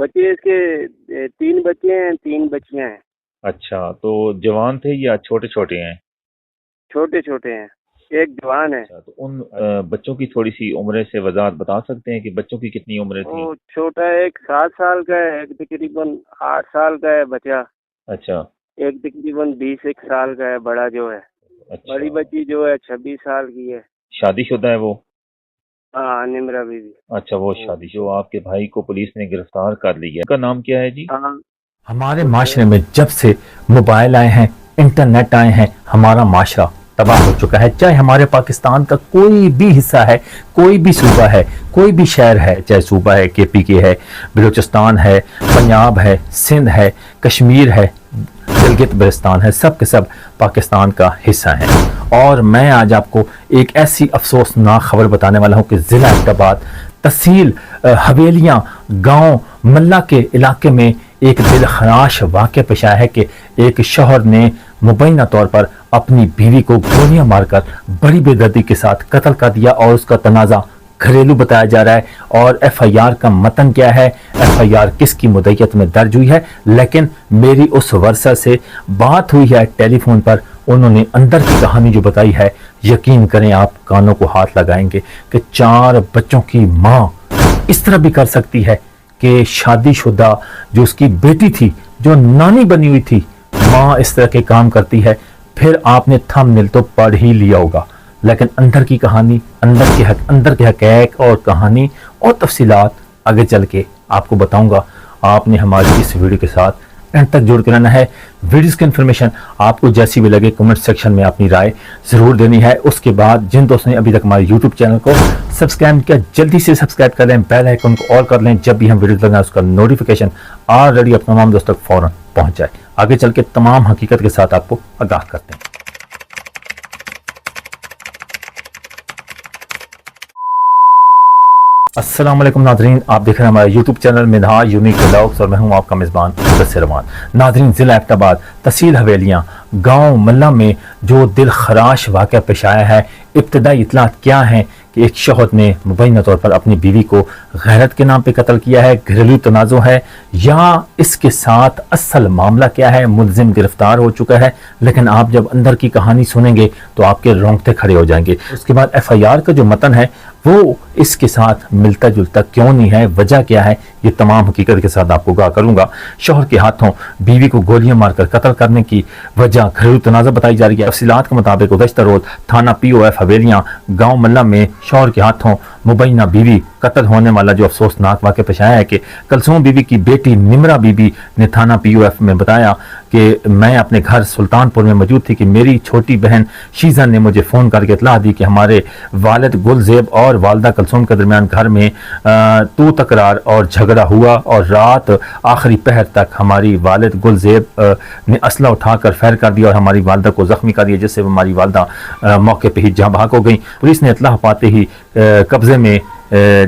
بچے اس کے 3 بچے ہیں 3 بچیاں ہیں۔ اچھا، تو جوان تھے یا چھوٹے چھوٹے ہیں؟ چھوٹے چھوٹے ہیں، ایک جوان ہے۔ اچھا، تو ان بچوں کی تھوڑی سی عمریں سے وضاحت بتا سکتے ہیں کہ بچوں کی کتنی عمریں تھیں؟ وہ چھوٹا ایک 7 سال کا ہے، ایک تقریباً 8 سال کا ہے بچہ، اچھا ایک تقریباً 20 سال کا ہے بڑا جو ہے۔ اچھا، بڑی بچی جو ہے 26 سال کی ہے۔ شادی شدہ ہے وہ؟ ہاں، نمرہ بی بی۔ اچھا، وہ شادی جو آپ کے بھائی کو پولیس نے گرفتار کر لیا، کا نام کیا ہے جی؟ ہاں، ہمارے معاشرے میں جب سے موبائل آئے ہیں، انٹرنیٹ آئے ہیں، ہمارا معاشرہ تباہ ہو چکا ہے۔ چاہے ہمارے پاکستان کا کوئی بھی حصہ ہے، کوئی بھی صوبہ ہے، کوئی بھی شہر ہے، چاہے صوبہ ہے کے پی کے ہے، بلوچستان ہے، پنجاب ہے، سندھ ہے، کشمیر ہے، گلگت بلتستان ہے، سب کے سب پاکستان کا حصہ ہیں۔ اور میں آج آپ کو ایک ایسی افسوسناک خبر بتانے والا ہوں کہ ضلع ایبٹ آباد تحصیل حویلیاں گاؤں ملا کے علاقے میں ایک دل خراش واقعہ پیش آیا ہے کہ ایک شوہر نے مبینہ طور پر اپنی بیوی کو گولیاں مار کر بڑی بے دردی کے ساتھ قتل کر دیا، اور اس کا تنازع گھریلو بتایا جا رہا ہے۔ اور ایف آئی آر کا متن کیا ہے، ایف آئی آر کس کی مدعیت میں درج ہوئی ہے، لیکن میری اس ورثہ سے بات ہوئی ہے ٹیلی فون پر، انہوں نے اندر کی کہانی جو بتائی ہے، یقین کریں آپ کانوں کو ہاتھ لگائیں گے کہ 4 بچوں کی ماں اس طرح بھی کر سکتی ہے کہ شادی شدہ جو اس کی بیٹی تھی، جو نانی بنی ہوئی تھی، ماں اس طرح کے کام کرتی ہے۔ پھر آپ نے تھمبنیل تو پڑھ ہی لیا ہوگا، لیکن اندر کی کہانی، اندر کے حقائق اور کہانی اور تفصیلات آگے چل کے آپ کو بتاؤں گا۔ آپ نے ہماری اس ویڈیو کے ساتھ اینڈ تک جڑ کے رہنا ہے۔ ویڈیوز کی انفارمیشن آپ کو جیسی بھی لگے کمنٹ سیکشن میں اپنی رائے ضرور دینی ہے۔ اس کے بعد جن دوستوں نے ابھی تک ہمارے یوٹیوب چینل کو سبسکرائب کیا، جلدی سے سبسکرائب کر لیں، بیل آئیکن کو آل کر لیں، جب بھی ہم ویڈیوز لگائیں اس کا نوٹیفیکیشن آلریڈی اپنے تمام دوستوں تک فوراً پہنچ جائے۔ آگے چل کے تمام حقیقت کے ساتھ آپ کو آگاہ کرتے ہیں۔ السلام علیکم ناظرین، آپ دیکھ رہے ہیں ہمارے یوٹیوب چینل مدحا یونیک ولاگز اور میں ہوں آپ کا میزبان مدثر امان۔ ناظرین، ضلع ایبٹ آباد تحصیل حویلیاں گاؤں ملا میں جو دل خراش واقعہ پیش آیا ہے، ابتدائی اطلاعات کیا ہیں کہ ایک شوہر نے مبینہ طور پر اپنی بیوی کو غیرت کے نام پہ قتل کیا ہے، گھریلو تنازع ہے، یا اس کے ساتھ اصل معاملہ کیا ہے، ملزم گرفتار ہو چکا ہے۔ لیکن آپ جب اندر کی کہانی سنیں گے تو آپ کے رونگٹے کھڑے ہو جائیں گے۔ اس کے بعد ایف آئی آر کا جو متن ہے وہ اس کے ساتھ ملتا جلتا کیوں نہیں ہے، وجہ کیا ہے، یہ تمام حقیقت کے ساتھ آپ کو آگاہ کروں گا۔ شوہر کے ہاتھوں بیوی کو گولیاں مار کر قتل کرنے کی وجہ گھریلو تنازع بتائی جا رہی ہے۔ تفصیلات کے مطابق گزشتہ روز تھانہ پی او ایف حویلیاں گاؤں ملا میں شوہر کے ہاتھوں مبینہ بیوی قتل ہونے والا جو افسوسناک واقعہ پیش آیا ہے کہ کلثوم بی بی کی بیٹی نمرہ بی بی نے تھانہ پی او ایف میں بتایا کہ میں اپنے گھر سلطان پور میں موجود تھی کہ میری چھوٹی بہن شیزہ نے مجھے فون کر کے اطلاع دی کہ ہمارے والد گل زیب اور والدہ کلثوم کے درمیان گھر میں تو تکرار اور جھگڑا ہوا، اور رات آخری پہر تک ہماری والد گل زیب نے اسلحہ اٹھا کر فائر کر دیا اور ہماری والدہ کو زخمی کر دیا، جس سے ہماری والدہ موقع پہ ہی جاں بحق ہو گئی۔ پولیس نے اطلاع پاتے ہی قبضے میں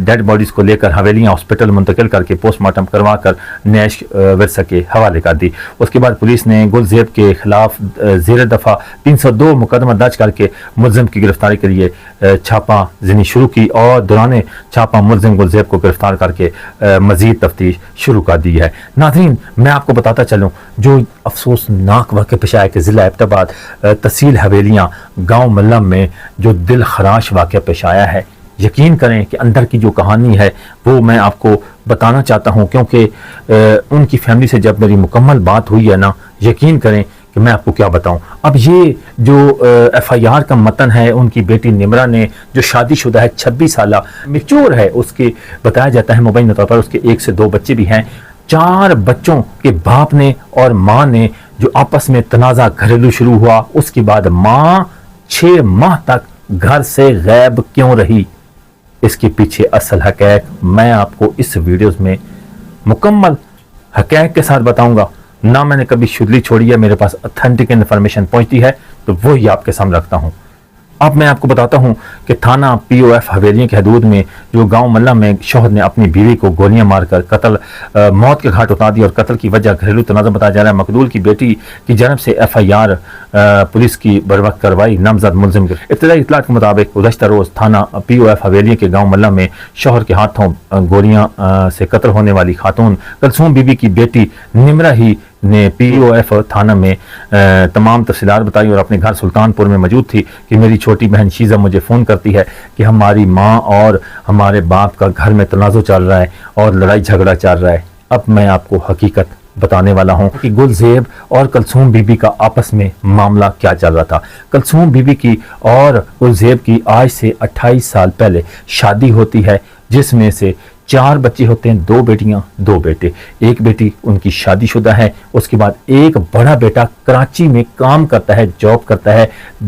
ڈیڈ باڈیز کو لے کر حویلیاں ہاسپٹل منتقل کر کے پوسٹ مارٹم کروا کر نیش ورثہ کے حوالے کر دی۔ اس کے بعد پولیس نے گل زیب کے خلاف زیر دفعہ 302 مقدمہ درج کر کے ملزم کی گرفتاری کے لیے چھاپہ زنی شروع کی، اور دوران چھاپہ ملزم گل زیب کو گرفتار کر کے مزید تفتیش شروع کر دی ہے۔ ناظرین، میں آپ کو بتاتا چلوں جو افسوسناک واقعہ پیش آیا کہ ضلع ایبٹ آباد تحصیل حویلیاں گاؤں ملا میں جو دل خراش واقعہ پیش آیا ہے، یقین کریں کہ اندر کی جو کہانی ہے وہ میں آپ کو بتانا چاہتا ہوں، کیونکہ ان کی فیملی سے جب میری مکمل بات ہوئی ہے نا، یقین کریں کہ میں آپ کو کیا بتاؤں۔ اب یہ جو ایف آئی آر کا متن ہے، ان کی بیٹی نمرہ نے جو شادی شدہ ہے، 26 سالہ میچور ہے، اس کے بتایا جاتا ہے مبینہ طور پر اس کے 1 سے 2 بچے بھی ہیں۔ 4 بچوں کے باپ نے اور ماں نے جو آپس میں تنازع گھریلو شروع ہوا، اس کے بعد ماں 6 ماہ تک گھر سے غائب کیوں رہی، اس کے پیچھے اصل حقائق میں آپ کو اس ویڈیوز میں مکمل حقائق کے ساتھ بتاؤں گا۔ نہ میں نے کبھی شدلی چھوڑی ہے، میرے پاس اتھینٹک انفارمیشن پہنچتی ہے تو وہی آپ کے سامنے رکھتا ہوں۔ اب میں آپ کو بتاتا ہوں کہ تھانہ POF حویلیاں کی حدود میں جو گاؤں ملہ میں شوہر نے اپنی بیوی کو گولیاں مار کر قتل موت کے گھاٹ اتار دی، اور قتل کی وجہ گھریلو تنازع بتایا جا رہا ہے۔ مقتول کی بیٹی کی جانب سے FIR پولیس کی بروقت کروائی، نامزد ملزم کے ابتدائی اطلاعات کے مطابق گزشتہ روز تھانہ POF حویلیاں کے گاؤں ملہ میں شوہر کے ہاتھوں گولیاں سے قتل ہونے والی خاتون کلثوم بی بی کی بیٹی نمرہ ہی نے POF تھانہ میں تمام تفصیلات بتائی اور اپنے گھر سلطان پور میں موجود تھی کہ میری چھوٹی بہن شیزہ مجھے فون کرتی ہے کہ ہماری ماں اور ہمارے باپ کا گھر میں تنازع چل رہا ہے اور لڑائی جھگڑا چل رہا ہے۔ اب میں آپ کو حقیقت بتانے والا ہوں کہ گلزیب اور کلثوم بی بی کا آپس میں معاملہ کیا چل رہا تھا۔ کلثوم بی بی کی اور گلزیب کی آج سے 28 سال پہلے شادی ہوتی ہے، جس میں سے 4 بچے ہوتے ہیں، 2 بیٹیاں 2 بیٹے۔ ایک بیٹی ان کی شادی شدہ ہے، اس کے بعد ایک بڑا بیٹا کراچی میں کام کرتا ہے، جاب کرتا ہے۔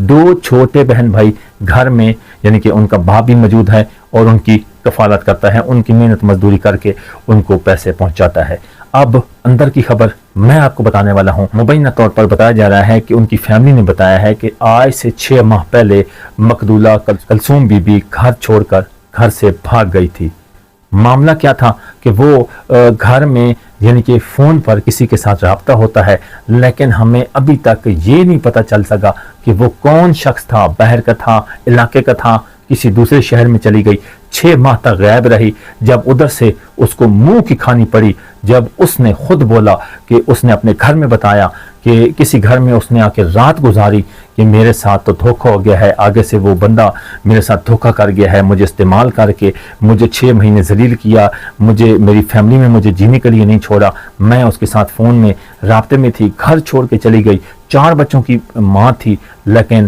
2 چھوٹے بہن بھائی گھر میں، یعنی کہ ان کا باپ بھی موجود ہے اور ان کی کفالت کرتا ہے، ان کی محنت مزدوری کر کے ان کو پیسے پہنچاتا ہے۔ اب اندر کی خبر میں آپ کو بتانے والا ہوں۔ مبینہ طور پر بتایا جا رہا ہے کہ ان کی فیملی نے بتایا ہے کہ آج سے 6 ماہ پہلے مقتولہ کلثوم بی بی گھر چھوڑ کر گھر سے بھاگ گئی تھی۔ معاملہ کیا تھا کہ وہ گھر میں یعنی کہ فون پر کسی کے ساتھ رابطہ ہوتا ہے، لیکن ہمیں ابھی تک یہ نہیں پتہ چل سکا کہ وہ کون شخص تھا، باہر کا تھا، علاقے کا تھا، کسی دوسرے شہر میں چلی گئی۔ 6 ماہ تک غائب رہی۔ جب ادھر سے اس کو منہ کی کھانی پڑی، جب اس نے خود بولا کہ اس نے اپنے گھر میں بتایا کہ کسی گھر میں اس نے آ کے رات گزاری کہ میرے ساتھ تو دھوکہ ہو گیا ہے، آگے سے وہ بندہ میرے ساتھ دھوکہ کر گیا ہے، مجھے استعمال کر کے مجھے 6 مہینے ذلیل کیا، مجھے میری فیملی میں مجھے جینے کے لیے نہیں چھوڑا، میں اس کے ساتھ فون میں رابطے میں تھی، گھر چھوڑ کے چلی گئی، 4 بچوں کی ماں تھی، لیکن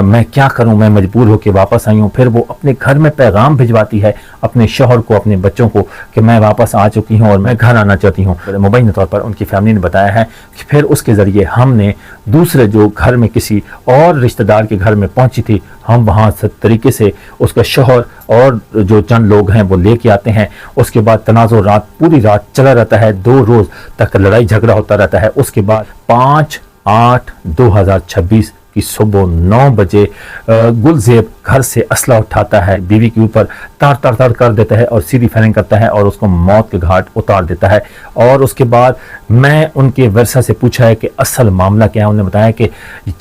میں کیا کروں، میں مجبور ہو کے واپس آئی ہوں۔ پھر وہ اپنے گھر میں پیغام بھجواتی ہے اپنے شوہر کو، اپنے بچوں کو کہ میں واپس آ چکی ہوں اور میں گھر آنا چاہتی ہوں۔ مبینہ طور پر ان کی فیملی نے بتایا ہے کہ پھر اس کے ذریعے ہم نے دوسرے جو گھر میں کسی اور رشتہ دار کے گھر میں پہنچی تھی، ہم وہاں سے طریقے سے اس کا شوہر اور جو چند لوگ ہیں وہ لے کے آتے ہیں۔ اس کے بعد تنازع رات پوری رات چلا رہتا ہے، 2 روز تک لڑائی جھگڑا ہوتا رہتا ہے۔ اس کے بعد 5/8/2026 کی صبح 9 بجے گلزیب گھر سے اسلحہ اٹھاتا ہے، بیوی کے اوپر تار کر دیتا ہے اور سیدھی فائرنگ کرتا ہے اور اس کو موت کے گھاٹ اتار دیتا ہے۔ اور اس کے بعد میں ان کے ورثہ سے پوچھا ہے کہ اصل معاملہ کیا ہے۔ انہوں نے بتایا کہ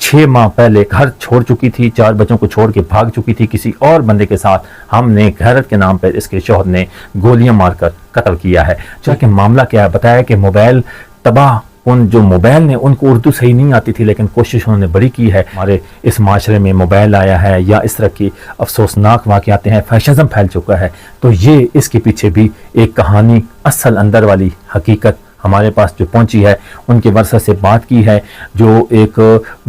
6 ماہ پہلے گھر چھوڑ چکی تھی، 4 بچوں کو چھوڑ کے بھاگ چکی تھی کسی اور بندے کے ساتھ، ہم نے غیرت کے نام پر اس کے شوہر نے گولیاں مار کر قتل کیا ہے۔ چونکہ معاملہ کیا ہے، بتایا کہ موبائل تباہ، ان جو موبائل نے ان کو اردو صحیح نہیں آتی تھی، لیکن کوشش انہوں نے بڑی کی ہے۔ ہمارے اس معاشرے میں موبائل آیا ہے یا اس طرح کی افسوسناک واقعات ہیں، فیشزم پھیل چکا ہے، تو یہ اس کے پیچھے بھی ایک کہانی، اصل اندر والی حقیقت ہمارے پاس جو پہنچی ہے۔ ان کے ورثہ سے بات کی ہے، جو ایک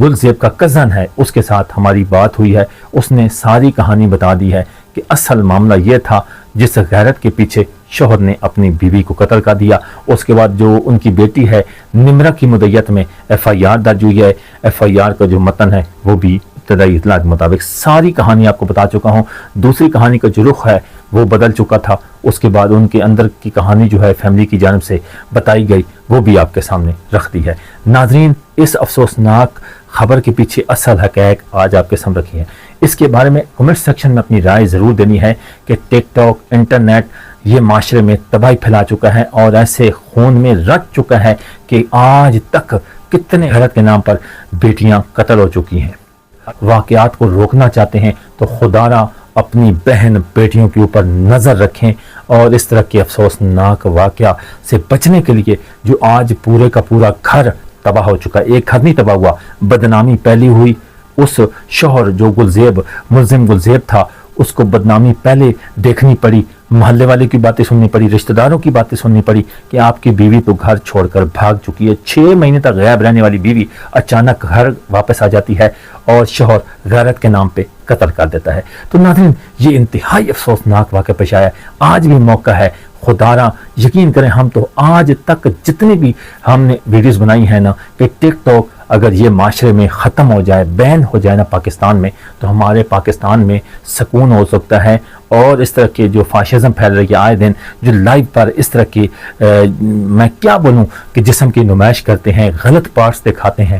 گلزیب کا کزن ہے، اس کے ساتھ ہماری بات ہوئی ہے، اس نے ساری کہانی بتا دی ہے کہ اصل معاملہ یہ تھا، جس غیرت کے پیچھے شوہر نے اپنی بیوی کو قتل کر دیا۔ اس کے بعد جو ان کی بیٹی ہے نمرہ کی مدعیت میں FIR درج ہوئی ہے، FIR کا جو متن ہے وہ بھی ابتدائی اطلاع کے مطابق ساری کہانی آپ کو بتا چکا ہوں۔ دوسری کہانی کا جو رخ ہے وہ بدل چکا تھا، اس کے بعد ان کے اندر کی کہانی جو ہے فیملی کی جانب سے بتائی گئی، وہ بھی آپ کے سامنے رکھ دی ہے۔ ناظرین، اس افسوسناک خبر کے پیچھے اصل حقائق آج آپ کے سامنے رکھی ہیں۔ اس کے بارے میں کمنٹ سیکشن میں اپنی رائے ضرور دینی ہے کہ ٹک ٹاک، انٹرنیٹ یہ معاشرے میں تباہی پھیلا چکا ہے اور ایسے خون میں رچ چکا ہے کہ آج تک کتنے غیرت کے نام پر بیٹیاں قتل ہو چکی ہیں۔ واقعات کو روکنا چاہتے ہیں تو خدا را اپنی بہن بیٹیوں کے اوپر نظر رکھیں اور اس طرح کے افسوسناک واقعہ سے بچنے کے لیے جو آج پورے کا پورا گھر تباہ ہو چکا ہے، ایک گھر نہیں تباہ ہوا، بدنامی پہلی ہوئی، اس شوہر جو ملزم گلزیب تھا، اس کو بدنامی پہلے دیکھنی پڑی، محلے والے کی باتیں سننی پڑی، رشتہ داروں کی باتیں سننی پڑی کہ آپ کی بیوی تو گھر چھوڑ کر بھاگ چکی ہے۔ 6 مہینے تک غائب رہنے والی بیوی اچانک گھر واپس آ جاتی ہے اور شوہر غیرت کے نام پہ قتل کر دیتا ہے۔ تو ناظرین، یہ انتہائی افسوسناک واقعہ پیش آیا ہے۔ آج بھی موقع ہے، خدارا یقین کریں، ہم تو آج تک جتنی بھی ہم نے ویڈیوز بنائی ہیں نا کہ ٹک ٹاک اگر یہ معاشرے میں ختم ہو جائے، بین ہو جائے نا پاکستان میں، تو ہمارے پاکستان میں سکون ہو سکتا ہے۔ اور اس طرح کے جو فاشزم پھیل رہی ہے آئے دن، جو لائیو پر اس طرح کی میں کیا بولوں کہ جسم کی نمائش کرتے ہیں، غلط پارٹس دکھاتے ہیں،